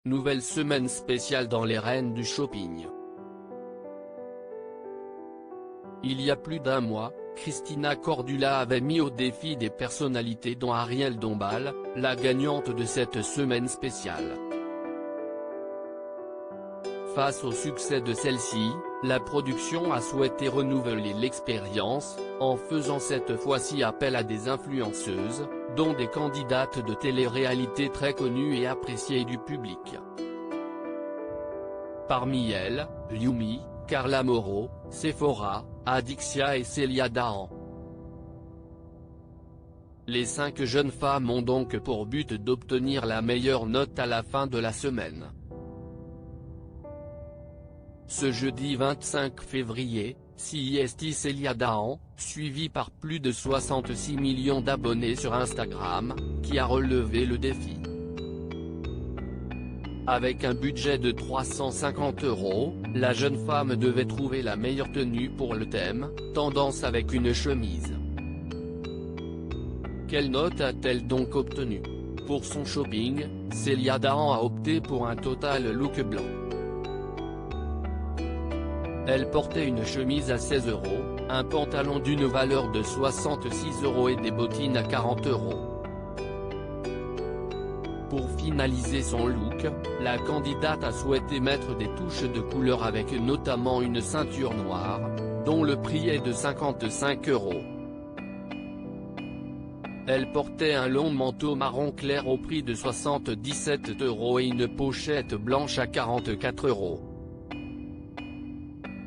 Nouvelle semaine spéciale dans les reines du shopping. Il y a plus d'un mois, Christina Cordula avait mis au défi des personnalités dont Ariel Dombal, la gagnante de cette semaine spéciale. Face au succès de celle-ci, la production a souhaité renouveler l'expérience, en faisant cette fois-ci appel à des influenceuses, dont des candidates de télé-réalité très connues et appréciées du public. Parmi elles, Yumi, Carla Moreau, Sephora, Adixia et Célia Dahan. Les 5 jeunes femmes ont donc pour but d'obtenir la meilleure note à la fin de la semaine. Ce jeudi 25 février, CIST Célia Dahan, suivie par plus de 66 millions d'abonnés sur Instagram, qui a relevé le défi. Avec un budget de 350 €, la jeune femme devait trouver la meilleure tenue pour le thème « Tendance avec une chemise ». Quelle note a-t-elle donc obtenue? Pour son shopping, Célia Dahan a opté pour un total look blanc. Elle portait une chemise à 16 €, un pantalon d'une valeur de 66 € et des bottines à 40 €. Pour finaliser son look, la candidate a souhaité mettre des touches de couleur avec notamment une ceinture noire, dont le prix est de 55 €. Elle portait un long manteau marron clair au prix de 77 € et une pochette blanche à 44 €.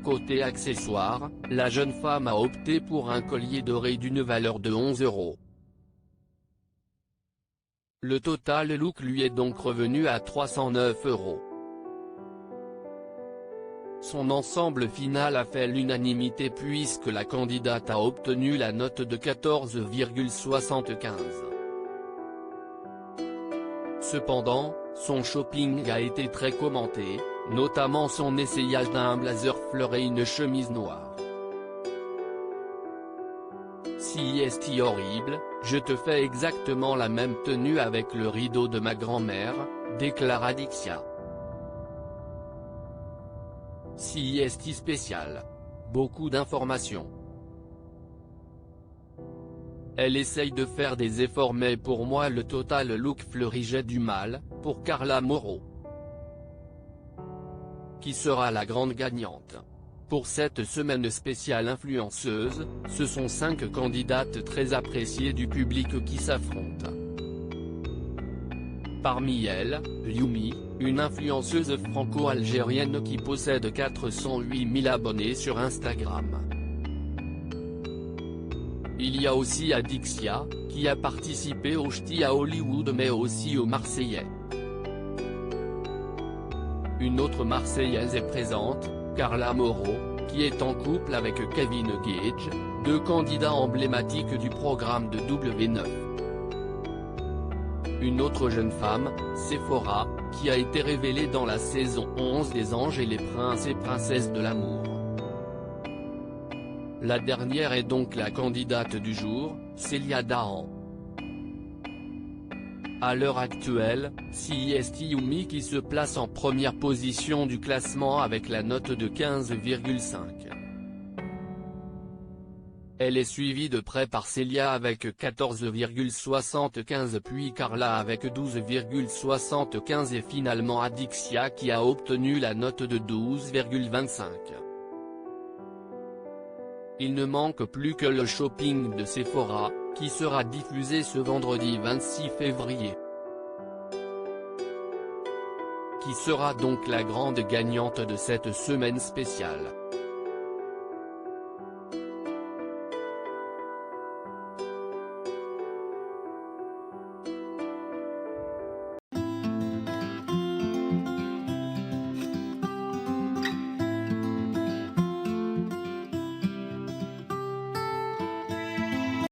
Côté accessoires, la jeune femme a opté pour un collier doré d'une valeur de 11 €. Le total look lui est donc revenu à 309 €. Son ensemble final a fait l'unanimité puisque la candidate a obtenu la note de 14,75. Cependant, son shopping a été très commenté, notamment son essayage d'un blazer fleur et une chemise noire. CIST horrible, je te fais exactement la même tenue avec le rideau de ma grand-mère, déclare Adixia. CIST spécial. Beaucoup d'informations. Elle essaye de faire des efforts mais pour moi le total look fleuri j'ai du mal, pour Carla Moreau. Qui sera la grande gagnante? Pour cette semaine spéciale influenceuse, ce sont 5 candidates très appréciées du public qui s'affrontent. Parmi elles, Yumi, une influenceuse franco-algérienne qui possède 408 000 abonnés sur Instagram. Il y a aussi Adixia, qui a participé au Ch'ti à Hollywood mais aussi aux Marseillais. Une autre Marseillaise est présente, Carla Moreau, qui est en couple avec Kevin Gage, 2 candidats emblématiques du programme de W9. Une autre jeune femme, Sephora, qui a été révélée dans la saison 11 des Anges et les Princes et Princesses de l'amour. La dernière est donc la candidate du jour, Célia Dahan. À l'heure actuelle, CIST Yumi qui se place en première position du classement avec la note de 15,5. Elle est suivie de près par Célia avec 14,75 puis Carla avec 12,75 et finalement Adixia qui a obtenu la note de 12,25. Il ne manque plus que le shopping de Sephora, qui sera diffusé ce vendredi 26 février. Qui sera donc la grande gagnante de cette semaine spéciale?